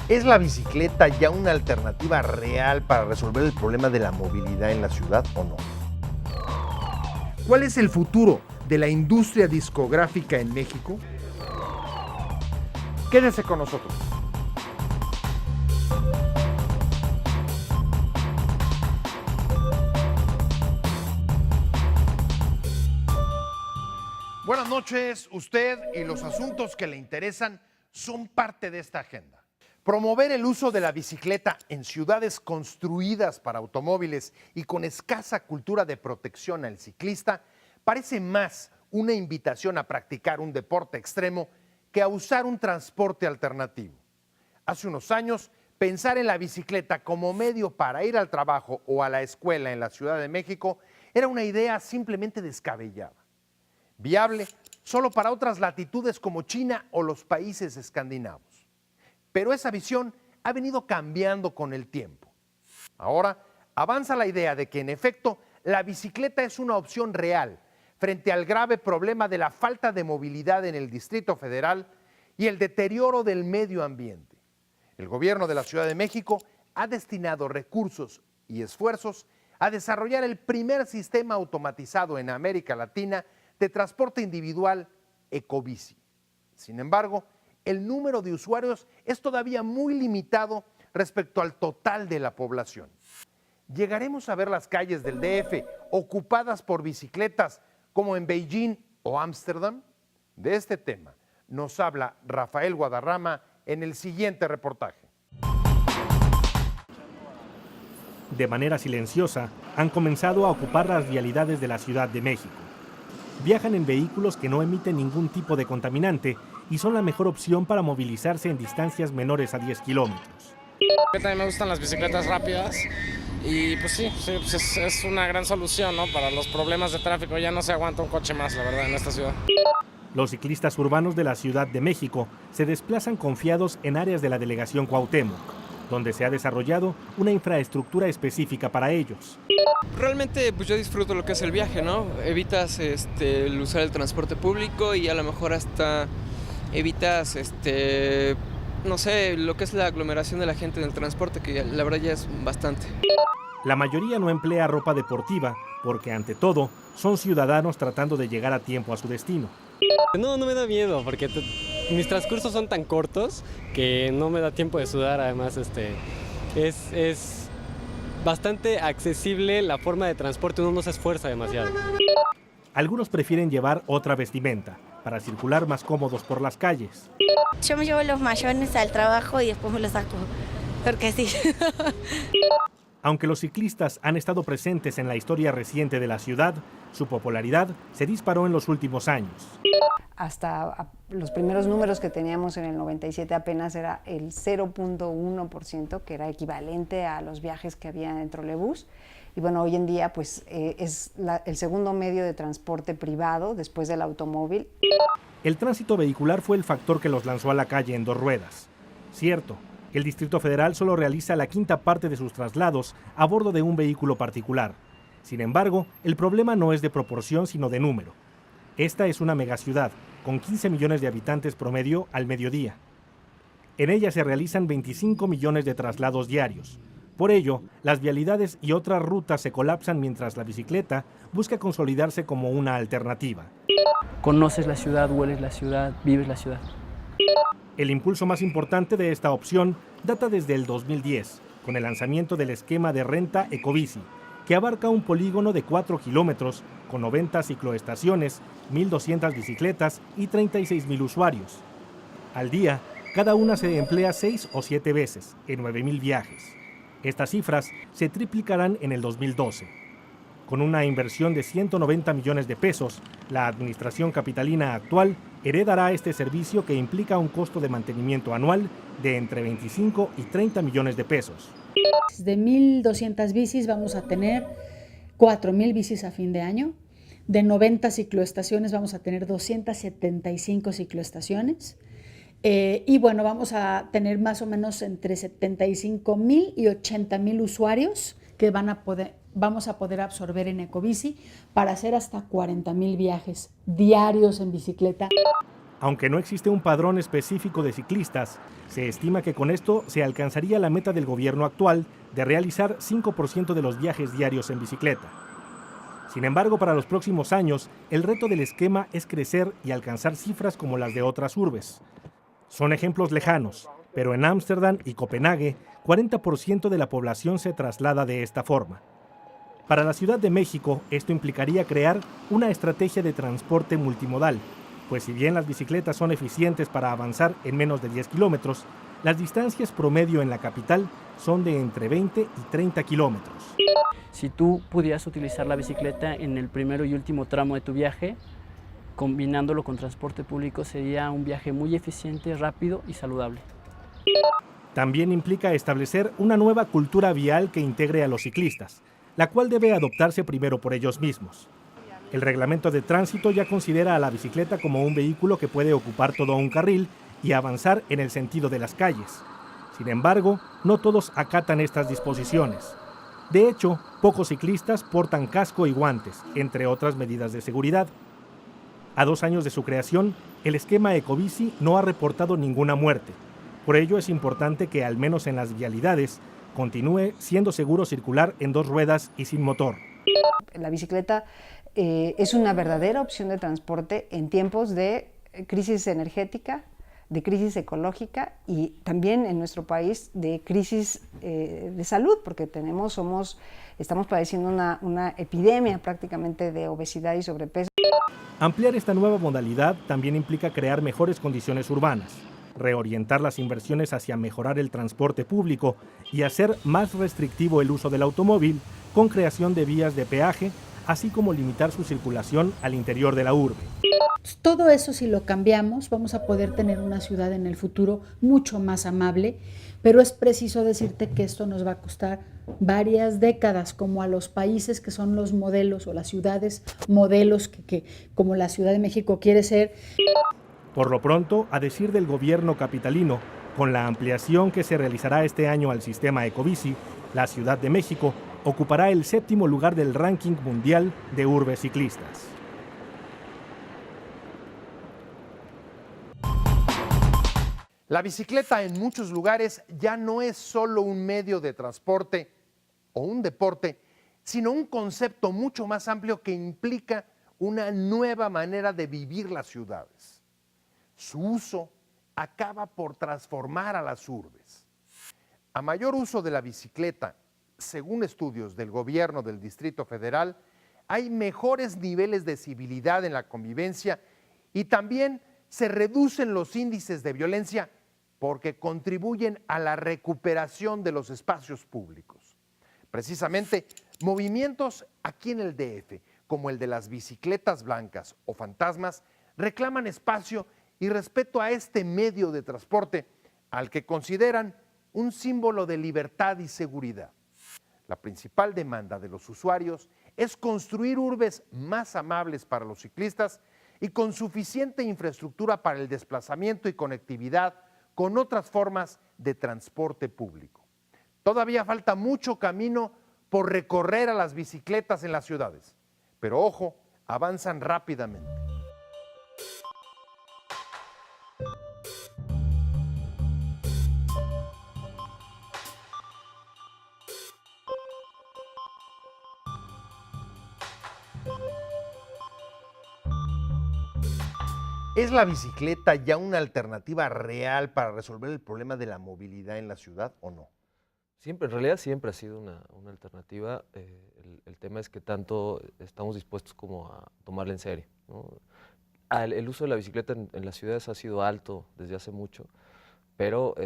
¿Es la bicicleta ya una alternativa real para resolver el problema de la movilidad en la ciudad o no? ¿Cuál es el futuro de la industria discográfica en México? Quédense con nosotros. Buenas noches, usted y los asuntos que le interesan son parte de esta agenda. Promover el uso de la bicicleta en ciudades construidas para automóviles y con escasa cultura de protección al ciclista parece más una invitación a practicar un deporte extremo que a usar un transporte alternativo. Hace unos años, pensar en la bicicleta como medio para ir al trabajo o a la escuela en la Ciudad de México era una idea simplemente descabellada. Viable solo para otras latitudes como China o los países escandinavos. Pero esa visión ha venido cambiando con el tiempo. Ahora avanza la idea de que en efecto la bicicleta es una opción real frente al grave problema de la falta de movilidad en el Distrito Federal y el deterioro del medio ambiente. El gobierno de la Ciudad de México ha destinado recursos y esfuerzos a desarrollar el primer sistema automatizado en América Latina de transporte individual Ecobici. Sin embargo, el número de usuarios es todavía muy limitado respecto al total de la población. ¿Llegaremos a ver las calles del DF ocupadas por bicicletas como en Beijing o Ámsterdam? De este tema nos habla Rafael Guadarrama en el siguiente reportaje. De manera silenciosa, han comenzado a ocupar las vialidades de la Ciudad de México. Viajan en vehículos que no emiten ningún tipo de contaminante y son la mejor opción para movilizarse en distancias menores a 10 kilómetros. También me gustan las bicicletas rápidas y pues sí, pues es una gran solución, ¿no? Para los problemas de tráfico. Ya no se aguanta un coche más, la verdad, en esta ciudad. Los ciclistas urbanos de la Ciudad de México se desplazan confiados en áreas de la delegación Cuauhtémoc, donde se ha desarrollado una infraestructura específica para ellos. Realmente pues yo disfruto lo que es el viaje, ¿no? Evitas el usar el transporte público y a lo mejor hasta evitas no sé, lo que es la aglomeración de la gente en el transporte, que la verdad ya es bastante. La mayoría no emplea ropa deportiva porque ante todo son ciudadanos tratando de llegar a tiempo a su destino. No me da miedo porque mis transcursos son tan cortos que no me da tiempo de sudar. Además, es bastante accesible la forma de transporte, uno no se esfuerza demasiado. Algunos prefieren llevar otra vestimenta para circular más cómodos por las calles. Yo me llevo los mayones al trabajo y después me los saco, porque sí. Aunque los ciclistas han estado presentes en la historia reciente de la ciudad, su popularidad se disparó en los últimos años. Hasta los primeros números que teníamos en el 97 apenas era el 0.1%, que era equivalente a los viajes que había en trolebús. Y bueno, hoy en día pues, es el segundo medio de transporte privado después del automóvil. El tránsito vehicular fue el factor que los lanzó a la calle en dos ruedas. Cierto, el Distrito Federal solo realiza la quinta parte de sus traslados a bordo de un vehículo particular. Sin embargo, el problema no es de proporción sino de número. Esta es una megaciudad, con 15 millones de habitantes promedio al mediodía. En ella se realizan 25 millones de traslados diarios. Por ello, las vialidades y otras rutas se colapsan mientras la bicicleta busca consolidarse como una alternativa. Conoces la ciudad, hueles la ciudad, vives la ciudad. El impulso más importante de esta opción data desde el 2010, con el lanzamiento del esquema de renta Ecobici, que abarca un polígono de 4 kilómetros con 90 cicloestaciones, 1.200 bicicletas y 36.000 usuarios. Al día, cada una se emplea 6 o 7 veces, en 9.000 viajes. Estas cifras se triplicarán en el 2012. Con una inversión de 190 millones de pesos, la administración capitalina actual heredará este servicio que implica un costo de mantenimiento anual de entre 25 y 30 millones de pesos. De 1.200 bicis vamos a tener 4.000 bicis a fin de año. De 90 cicloestaciones vamos a tener 275 cicloestaciones. Y bueno, vamos a tener más o menos entre 75,000 y 80,000 usuarios que vamos a poder absorber en Ecobici para hacer hasta 40,000 viajes diarios en bicicleta. Aunque no existe un padrón específico de ciclistas, se estima que con esto se alcanzaría la meta del gobierno actual de realizar 5% de los viajes diarios en bicicleta. Sin embargo, para los próximos años, el reto del esquema es crecer y alcanzar cifras como las de otras urbes. Son ejemplos lejanos, pero en Ámsterdam y Copenhague, 40% de la población se traslada de esta forma. Para la Ciudad de México, esto implicaría crear una estrategia de transporte multimodal, pues si bien las bicicletas son eficientes para avanzar en menos de 10 kilómetros, las distancias promedio en la capital son de entre 20 y 30 kilómetros. Si tú pudieras utilizar la bicicleta en el primero y último tramo de tu viaje, combinándolo con transporte público, sería un viaje muy eficiente, rápido y saludable. También implica establecer una nueva cultura vial que integre a los ciclistas, la cual debe adoptarse primero por ellos mismos. El reglamento de tránsito ya considera a la bicicleta como un vehículo que puede ocupar todo un carril y avanzar en el sentido de las calles. Sin embargo, no todos acatan estas disposiciones. De hecho, pocos ciclistas portan casco y guantes, entre otras medidas de seguridad. A 2 años de su creación, el esquema Ecobici no ha reportado ninguna muerte. Por ello es importante que, al menos en las vialidades, continúe siendo seguro circular en 2 ruedas y sin motor. La bicicleta es una verdadera opción de transporte en tiempos de crisis energética, de crisis ecológica y también en nuestro país de crisis de salud, porque estamos padeciendo una epidemia prácticamente de obesidad y sobrepeso. Ampliar esta nueva modalidad también implica crear mejores condiciones urbanas, reorientar las inversiones hacia mejorar el transporte público y hacer más restrictivo el uso del automóvil con creación de vías de peaje, así como limitar su circulación al interior de la urbe. Todo eso, si lo cambiamos, vamos a poder tener una ciudad en el futuro mucho más amable, pero es preciso decirte que esto nos va a costar varias décadas, como a los países que son los modelos o las ciudades modelos que como la Ciudad de México quiere ser. Por lo pronto, a decir del gobierno capitalino, con la ampliación que se realizará este año al sistema Ecobici, la Ciudad de México ocupará el 7º lugar del ranking mundial de urbes ciclistas. La bicicleta en muchos lugares ya no es solo un medio de transporte o un deporte, sino un concepto mucho más amplio que implica una nueva manera de vivir las ciudades. Su uso acaba por transformar a las urbes. A mayor uso de la bicicleta, según estudios del gobierno del Distrito Federal, hay mejores niveles de civilidad en la convivencia y también se reducen los índices de violencia porque contribuyen a la recuperación de los espacios públicos. Precisamente, movimientos aquí en el DF, como el de las bicicletas blancas o fantasmas, reclaman espacio y respeto a este medio de transporte al que consideran un símbolo de libertad y seguridad. La principal demanda de los usuarios es construir urbes más amables para los ciclistas y con suficiente infraestructura para el desplazamiento y conectividad con otras formas de transporte público. Todavía falta mucho camino por recorrer a las bicicletas en las ciudades, pero ojo, avanzan rápidamente. ¿Es la bicicleta ya una alternativa real para resolver el problema de la movilidad en la ciudad o no? Siempre, en realidad siempre ha sido una alternativa. El tema es que tanto estamos dispuestos como a tomarla en serio, ¿no? El uso de la bicicleta en las ciudades ha sido alto desde hace mucho, pero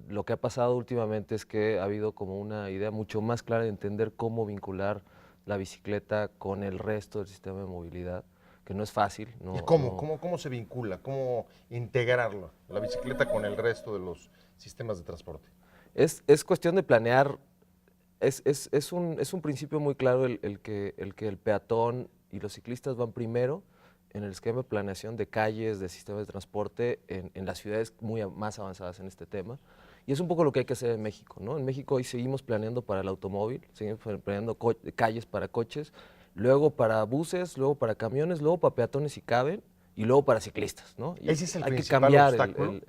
lo que ha pasado últimamente es que ha habido como una idea mucho más clara de entender cómo vincular la bicicleta con el resto del sistema de movilidad, que no es fácil. ¿Y cómo se vincula? ¿Cómo integrarlo, la bicicleta con el resto de los sistemas de transporte? Es cuestión de planear. Es un principio muy claro el que el peatón y los ciclistas van primero en el esquema de planeación de calles, de sistemas de transporte en las ciudades más avanzadas en este tema. Y es un poco lo que hay que hacer en México, ¿no? En México hoy seguimos planeando para el automóvil, seguimos planeando calles para coches, luego para buses, luego para camiones, luego para peatones si caben, y luego para ciclistas, ¿no? Y ese es el hay que principal cambiar obstáculo.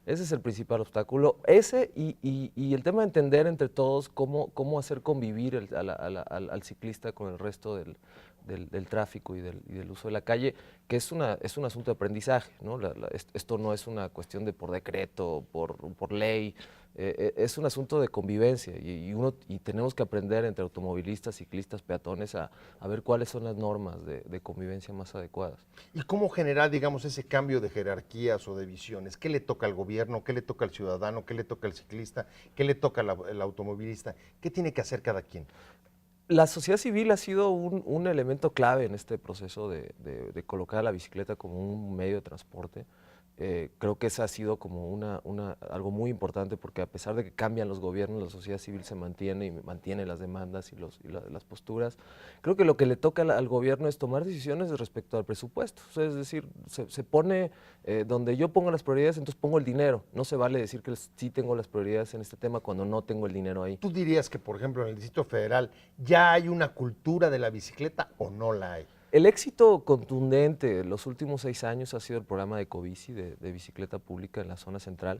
ese es el principal obstáculo. Ese y el tema de entender entre todos cómo hacer convivir al ciclista con el resto del tráfico y del uso de la calle, que es un asunto de aprendizaje, ¿no? Esto no es una cuestión de por decreto, por ley, es un asunto de convivencia y tenemos que aprender entre automovilistas, ciclistas, peatones a ver cuáles son las normas de convivencia más adecuadas. ¿Y cómo generar, digamos, ese cambio de jerarquías o de visiones? ¿Qué le toca al gobierno? ¿Qué le toca al ciudadano? ¿Qué le toca al ciclista? ¿Qué le toca al automovilista? ¿Qué tiene que hacer cada quien? La sociedad civil ha sido un elemento clave en este proceso de colocar a la bicicleta como un medio de transporte. Creo que esa ha sido como algo muy importante, porque a pesar de que cambian los gobiernos, la sociedad civil se mantiene y mantiene las demandas y las posturas. Creo que lo que le toca al gobierno es tomar decisiones respecto al presupuesto. O sea, es decir, se pone donde yo pongo las prioridades, entonces pongo el dinero. No se vale decir que sí tengo las prioridades en este tema cuando no tengo el dinero ahí. ¿Tú dirías que, por ejemplo, en el Distrito Federal ya hay una cultura de la bicicleta o no la hay? El éxito contundente en los últimos 6 años ha sido el programa de Ecobici, de bicicleta pública en la zona central.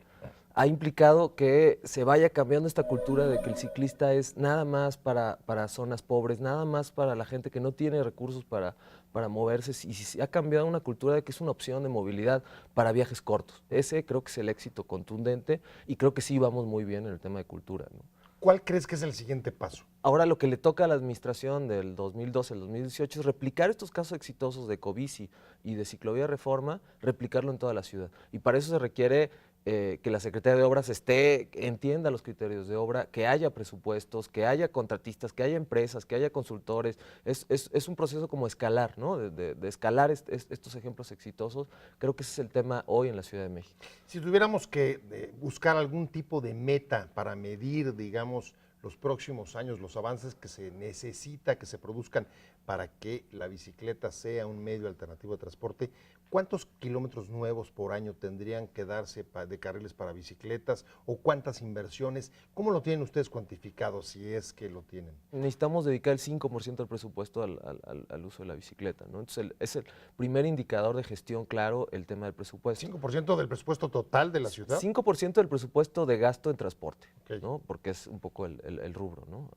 Ha implicado que se vaya cambiando esta cultura de que el ciclista es nada más para zonas pobres, nada más para la gente que no tiene recursos para moverse, y se ha cambiado una cultura de que es una opción de movilidad para viajes cortos. Ese creo que es el éxito contundente y creo que sí vamos muy bien en el tema de cultura, ¿no? ¿Cuál crees que es el siguiente paso? Ahora lo que le toca a la administración del 2012 al 2018 es replicar estos casos exitosos de Ecobici y de Ciclovía Reforma, replicarlo en toda la ciudad. Y para eso se requiere que la Secretaría de Obras entienda los criterios de obra, que haya presupuestos, que haya contratistas, que haya empresas, que haya consultores. Es un proceso como escalar, ¿no? De escalar estos ejemplos exitosos. Creo que ese es el tema hoy en la Ciudad de México. Si tuviéramos que buscar algún tipo de meta para medir, digamos, los próximos años, los avances que se necesita que se produzcan para que la bicicleta sea un medio alternativo de transporte, ¿cuántos kilómetros nuevos por año tendrían que darse de carriles para bicicletas o cuántas inversiones? ¿Cómo lo tienen ustedes cuantificado, si es que lo tienen? Necesitamos dedicar el 5% del presupuesto al uso de la bicicleta, ¿no? Entonces es el primer indicador de gestión claro, el tema del presupuesto. ¿5% del presupuesto total de la ciudad? 5% del presupuesto de gasto en transporte, Okay. ¿no? Porque es un poco el rubro, ¿no?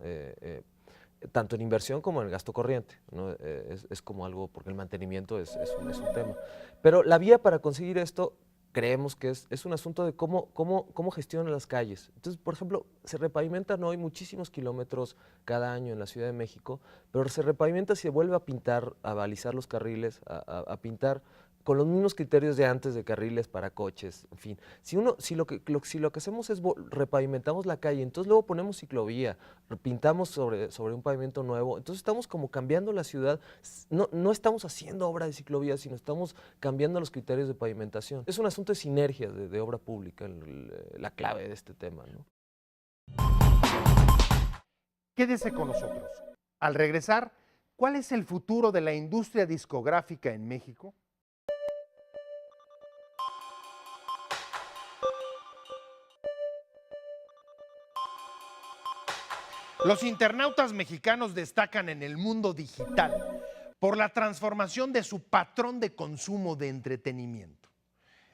Tanto en inversión como en el gasto corriente, ¿no? Es como algo, porque el mantenimiento es un tema. Pero la vía para conseguir esto, creemos que es un asunto de cómo gestionan las calles. Entonces, por ejemplo, se repavimentan hoy muchísimos kilómetros cada año en la Ciudad de México, pero se repavimenta y se vuelve a pintar, a balizar los carriles, a pintar con los mismos criterios de antes de carriles para coches, en fin. Si lo que hacemos es repavimentamos la calle, entonces luego ponemos ciclovía, pintamos sobre un pavimento nuevo, entonces estamos como cambiando la ciudad, no estamos haciendo obra de ciclovía, sino estamos cambiando los criterios de pavimentación. Es un asunto de sinergia de obra pública, la clave de este tema, ¿no? Quédese con nosotros. Al regresar, ¿cuál es el futuro de la industria discográfica en México? Los internautas mexicanos destacan en el mundo digital por la transformación de su patrón de consumo de entretenimiento.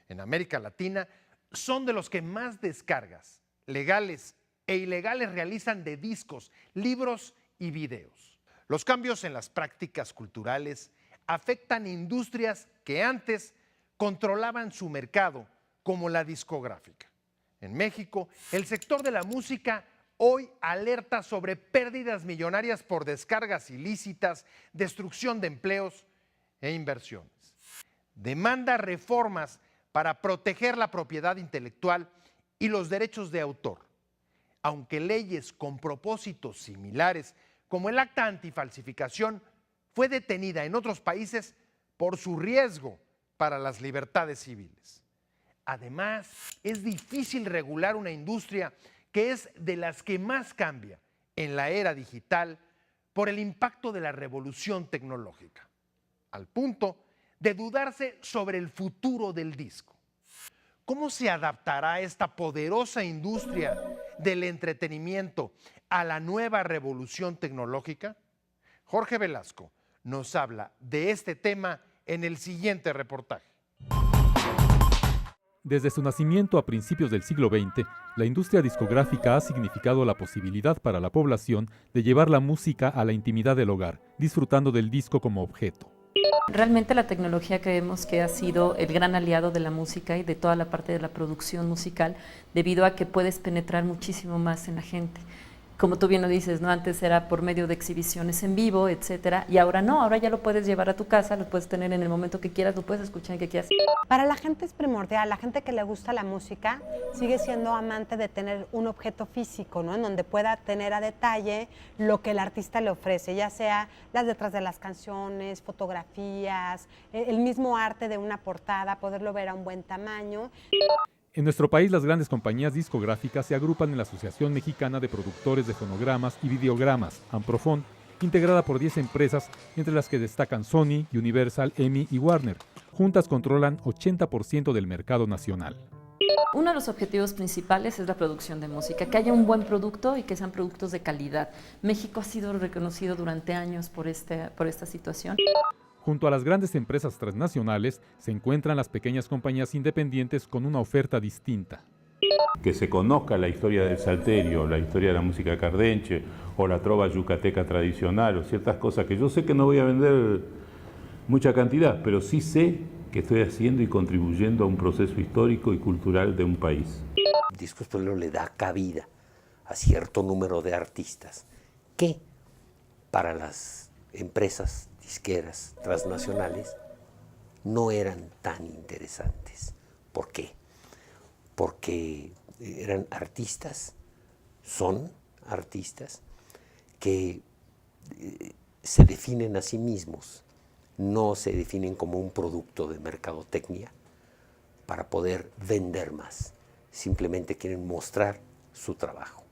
En América Latina son de los que más descargas, legales e ilegales, realizan de discos, libros y videos. Los cambios en las prácticas culturales afectan industrias que antes controlaban su mercado, como la discográfica. En México, el sector de la música hoy alerta sobre pérdidas millonarias por descargas ilícitas, destrucción de empleos e inversiones. Demanda reformas para proteger la propiedad intelectual y los derechos de autor, aunque leyes con propósitos similares, como el Acta Antifalsificación, fue detenida en otros países por su riesgo para las libertades civiles. Además, es difícil regular una industria que es de las que más cambia en la era digital por el impacto de la revolución tecnológica, al punto de dudarse sobre el futuro del disco. ¿Cómo se adaptará esta poderosa industria del entretenimiento a la nueva revolución tecnológica? Jorge Velasco nos habla de este tema en el siguiente reportaje. Desde su nacimiento a principios del siglo XX, la industria discográfica ha significado la posibilidad para la población de llevar la música a la intimidad del hogar, disfrutando del disco como objeto. Realmente la tecnología creemos que ha sido el gran aliado de la música y de toda la parte de la producción musical, debido a que puedes penetrar muchísimo más en la gente. Como tú bien lo dices, ¿no? Antes era por medio de exhibiciones en vivo, etcétera, y ahora no, ahora ya lo puedes llevar a tu casa, lo puedes tener en el momento que quieras, lo puedes escuchar en que quieras. Para la gente es primordial, la gente que le gusta la música sigue siendo amante de tener un objeto físico, ¿no? En donde pueda tener a detalle lo que el artista le ofrece, ya sea las letras de las canciones, fotografías, el mismo arte de una portada, poderlo ver a un buen tamaño. En nuestro país, las grandes compañías discográficas se agrupan en la Asociación Mexicana de Productores de Fonogramas y Videogramas, AMPROFON, integrada por 10 empresas, entre las que destacan Sony, Universal, EMI y Warner. Juntas controlan 80% del mercado nacional. Uno de los objetivos principales es la producción de música, que haya un buen producto y que sean productos de calidad. México ha sido reconocido durante años por esta situación. Junto a las grandes empresas transnacionales se encuentran las pequeñas compañías independientes con una oferta distinta. Que se conozca la historia del salterio, la historia de la música cardenche o la trova yucateca tradicional o ciertas cosas que yo sé que no voy a vender mucha cantidad, pero sí sé que estoy haciendo y contribuyendo a un proceso histórico y cultural de un país. El disco extranjero le da cabida a cierto número de artistas que para las empresas disqueras transnacionales no eran tan interesantes. ¿Por qué? Porque eran artistas, son artistas que se definen a sí mismos, no se definen como un producto de mercadotecnia para poder vender más, simplemente quieren mostrar su trabajo.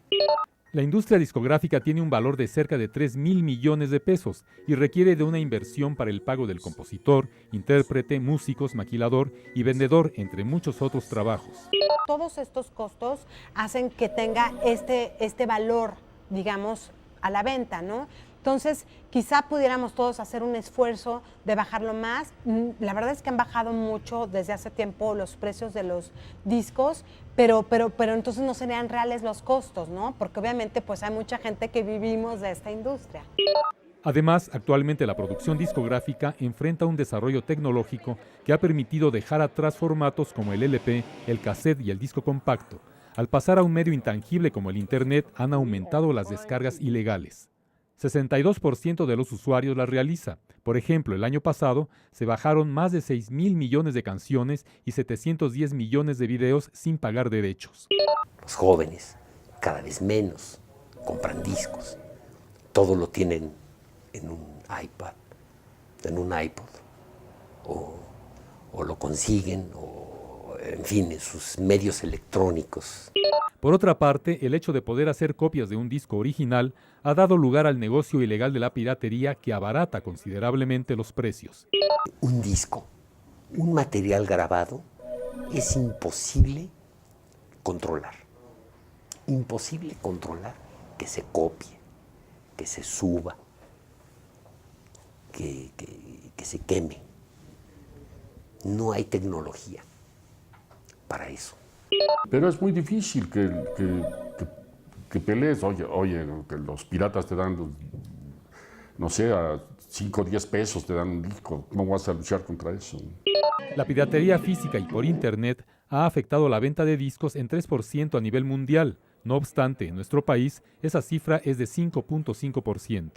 La industria discográfica tiene un valor de cerca de 3,000 millones de pesos y requiere de una inversión para el pago del compositor, intérprete, músicos, maquilador y vendedor, entre muchos otros trabajos. Todos estos costos hacen que tenga este valor, digamos, a la venta, ¿no? Entonces, quizá pudiéramos todos hacer un esfuerzo de bajarlo más. La verdad es que han bajado mucho desde hace tiempo los precios de los discos, pero entonces no serían reales los costos, ¿no? Porque obviamente pues hay mucha gente que vivimos de esta industria. Además, actualmente la producción discográfica enfrenta un desarrollo tecnológico que ha permitido dejar atrás formatos como el LP, el cassette y el disco compacto. Al pasar a un medio intangible como el Internet, han aumentado las descargas ilegales. 62% de los usuarios las realiza. Por ejemplo, el año pasado se bajaron más de 6,000 millones de canciones y 710 millones de videos sin pagar derechos. Los jóvenes, cada vez menos, compran discos. Todo lo tienen en un iPad, en un iPod, o lo consiguen, o en fin, en sus medios electrónicos. Por otra parte, el hecho de poder hacer copias de un disco original ha dado lugar al negocio ilegal de la piratería que abarata considerablemente los precios. Un disco, un material grabado, es imposible controlar. Imposible controlar que se copie, que se suba, que se queme. No hay tecnología para eso. Pero es muy difícil que pelees. Oye, que los piratas te dan, no sé, a 5 o 10 pesos te dan un disco. ¿Cómo vas a luchar contra eso? La piratería física y por Internet ha afectado la venta de discos en 3% a nivel mundial. No obstante, en nuestro país, esa cifra es de 5.5%.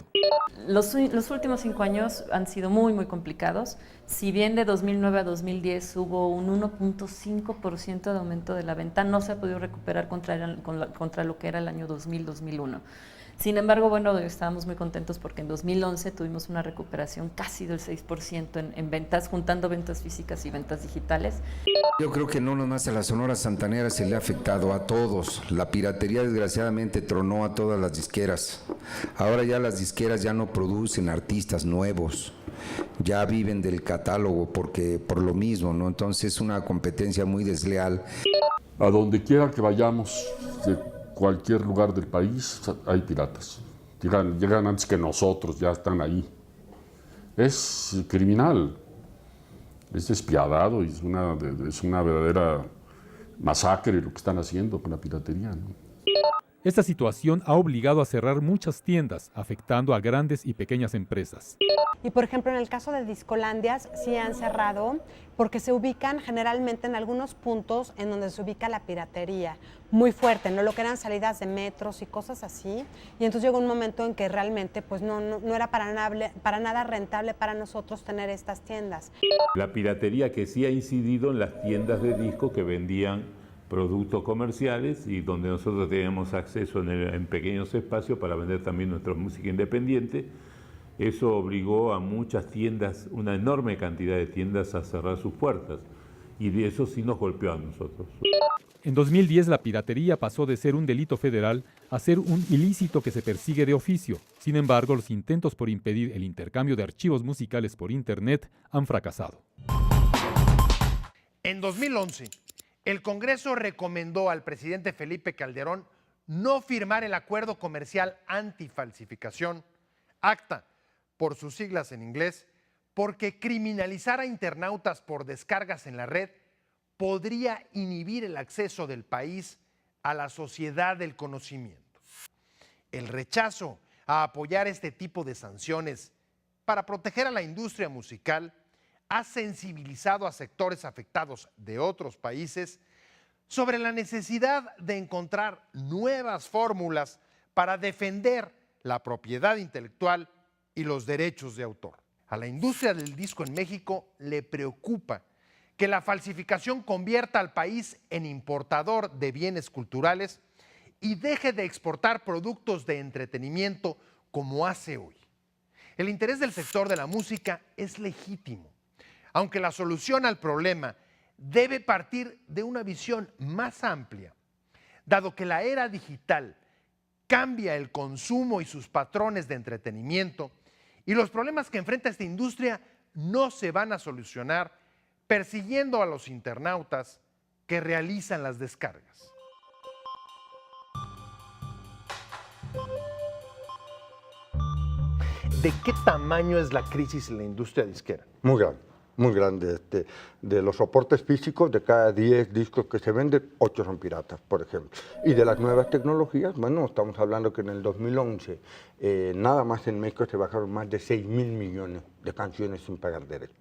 Los últimos 5 años han sido muy, muy complicados. Si bien de 2009 a 2010 hubo un 1.5% de aumento de la venta, no se ha podido recuperar contra lo que era el año 2000-2001. Sin embargo, bueno, estábamos muy contentos porque en 2011 tuvimos una recuperación casi del 6% en ventas, juntando ventas físicas y ventas digitales. Yo creo que no nomás a la Sonora Santanera se le ha afectado, a todos. La piratería desgraciadamente tronó a todas las disqueras. Ahora ya las disqueras ya no producen artistas nuevos, ya viven del catálogo por lo mismo, ¿no? Entonces es una competencia muy desleal. A donde quiera que vayamos, de cualquier lugar del país, hay piratas. Llegan antes que nosotros, ya están ahí. Es criminal. Es despiadado y es una verdadera masacre lo que están haciendo con la piratería, ¿no? Esta situación ha obligado a cerrar muchas tiendas, afectando a grandes y pequeñas empresas. Y por ejemplo, en el caso de Discolandias, sí han cerrado porque se ubican generalmente en algunos puntos en donde se ubica la piratería muy fuerte, ¿no? Lo que eran salidas de metros y cosas así. Y entonces llegó un momento en que realmente pues no era para nada rentable para nosotros tener estas tiendas. La piratería que sí ha incidido en las tiendas de disco que vendían productos comerciales y donde nosotros teníamos acceso en pequeños espacios para vender también nuestra música independiente. Eso obligó a muchas tiendas, una enorme cantidad de tiendas a cerrar sus puertas y de eso sí nos golpeó a nosotros. En 2010 la piratería pasó de ser un delito federal a ser un ilícito que se persigue de oficio. Sin embargo, los intentos por impedir el intercambio de archivos musicales por Internet han fracasado. En 2011, el Congreso recomendó al presidente Felipe Calderón no firmar el Acuerdo Comercial Antifalsificación, ACTA, por sus siglas en inglés, porque criminalizar a internautas por descargas en la red podría inhibir el acceso del país a la sociedad del conocimiento. El rechazo a apoyar este tipo de sanciones para proteger a la industria musical ha sensibilizado a sectores afectados de otros países sobre la necesidad de encontrar nuevas fórmulas para defender la propiedad intelectual y los derechos de autor. A la industria del disco en México le preocupa que la falsificación convierta al país en importador de bienes culturales y deje de exportar productos de entretenimiento como hace hoy. El interés del sector de la música es legítimo, aunque la solución al problema debe partir de una visión más amplia, dado que la era digital cambia el consumo y sus patrones de entretenimiento, y los problemas que enfrenta esta industria no se van a solucionar persiguiendo a los internautas que realizan las descargas. ¿De qué tamaño es la crisis en la industria disquera? Muy grande. Muy grande. De los soportes físicos, de cada 10 discos que se venden, 8 son piratas, por ejemplo. Y de las nuevas tecnologías, bueno, estamos hablando que en el 2011, nada más en México se bajaron más de 6.000 millones de canciones sin pagar derechos.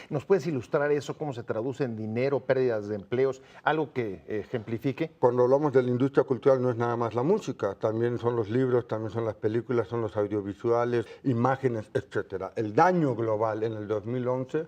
¿Nos puedes ilustrar eso, cómo se traduce en dinero, pérdidas de empleos, algo que ejemplifique? Cuando hablamos de la industria cultural no es nada más la música, también son los libros, también son las películas, son los audiovisuales, imágenes, etc. El daño global en el 2011,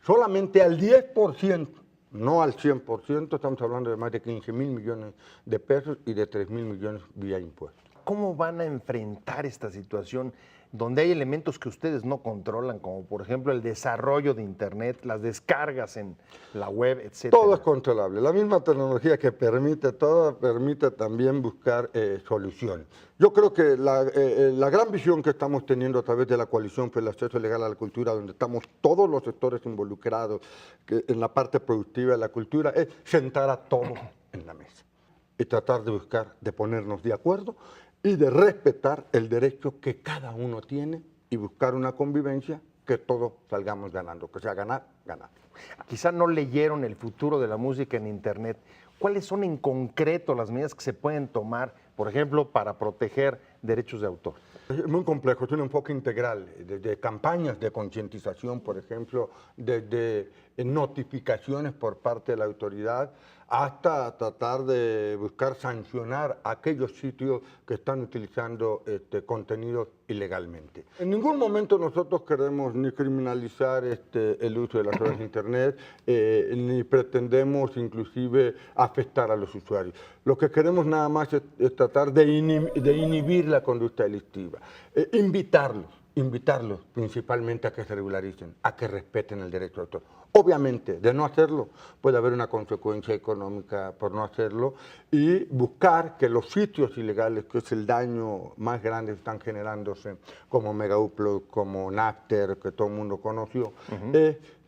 solamente al 10%, no al 100%, estamos hablando de más de 15.000 millones de pesos y de 3.000 millones vía impuestos. ¿Cómo van a enfrentar esta situación donde hay elementos que ustedes no controlan, como por ejemplo el desarrollo de Internet, las descargas en la web, etcétera? Todo es controlable. La misma tecnología que permite todo, permite también buscar soluciones. Yo creo que la gran visión que estamos teniendo a través de la coalición por el acceso legal a la cultura, donde estamos todos los sectores involucrados en la parte productiva de la cultura, es sentar a todos en la mesa y tratar de buscar, de ponernos de acuerdo y de respetar el derecho que cada uno tiene y buscar una convivencia que todos salgamos ganando, que sea ganar, ganar. Quizá no leyeron el futuro de la música en Internet. ¿Cuáles son en concreto las medidas que se pueden tomar, por ejemplo, para proteger derechos de autor? Es muy complejo, tiene un enfoque integral, desde campañas de concientización, por ejemplo, desde notificaciones por parte de la autoridad, hasta tratar de buscar sancionar a aquellos sitios que están utilizando contenidos ilegalmente. En ningún momento nosotros queremos ni criminalizar el uso de las redes de Internet, ni pretendemos inclusive afectar a los usuarios. Lo que queremos nada más es tratar de inhibir la conducta delictiva, invitarlos principalmente a que se regularicen, a que respeten el derecho de autor. Obviamente, de no hacerlo, puede haber una consecuencia económica por no hacerlo y buscar que los sitios ilegales, que es el daño más grande que están generándose, como Megaupload, como Napster, que todo el mundo conoció,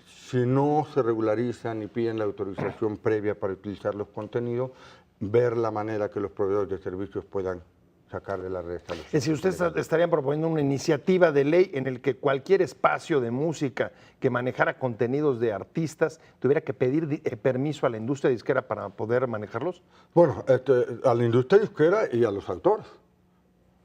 si no se regularizan y piden la autorización previa para utilizar los contenidos, ver la manera que los proveedores de servicios puedan sacarle la resta. Es decir, ustedes estarían proponiendo una iniciativa de ley en el que cualquier espacio de música que manejara contenidos de artistas tuviera que pedir permiso a la industria disquera para poder manejarlos. Bueno, a la industria disquera y a los autores,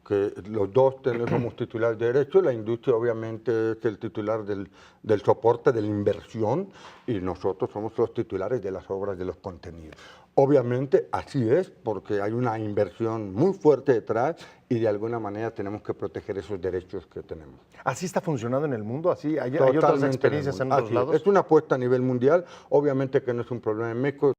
que los dos somos titulares de derecho. La industria obviamente es el titular del soporte, de la inversión, y nosotros somos los titulares de las obras, de los contenidos. Obviamente así es, porque hay una inversión muy fuerte detrás y de alguna manera tenemos que proteger esos derechos que tenemos. ¿Así está funcionando en el mundo? ¿Así hay otras experiencias en otros lados? Es una apuesta a nivel mundial, obviamente que no es un problema en México.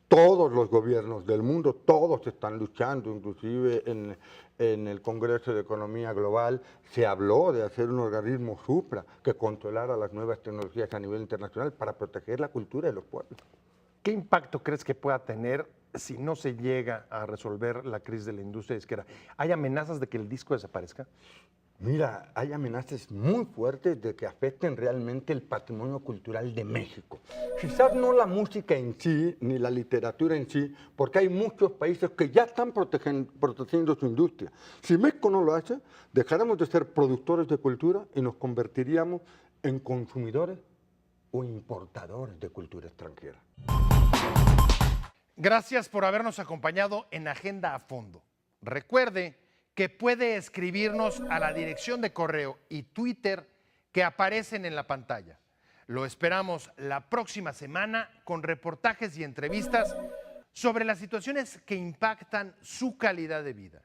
Todos los gobiernos del mundo, todos están luchando, inclusive en el Congreso de Economía Global se habló de hacer un organismo supra que controlara las nuevas tecnologías a nivel internacional para proteger la cultura de los pueblos. ¿Qué impacto crees que pueda tener si no se llega a resolver la crisis de la industria disquera? ¿Hay amenazas de que el disco desaparezca? Mira, hay amenazas muy fuertes de que afecten realmente el patrimonio cultural de México. Quizás no la música en sí, ni la literatura en sí, porque hay muchos países que ya están protegiendo su industria. Si México no lo hace, dejaremos de ser productores de cultura y nos convertiríamos en consumidores o importadores de cultura extranjera. Gracias por habernos acompañado en Agenda a Fondo. Recuerde que puede escribirnos a la dirección de correo y Twitter que aparecen en la pantalla. Lo esperamos la próxima semana con reportajes y entrevistas sobre las situaciones que impactan su calidad de vida,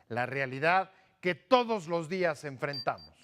la realidad que todos los días enfrentamos.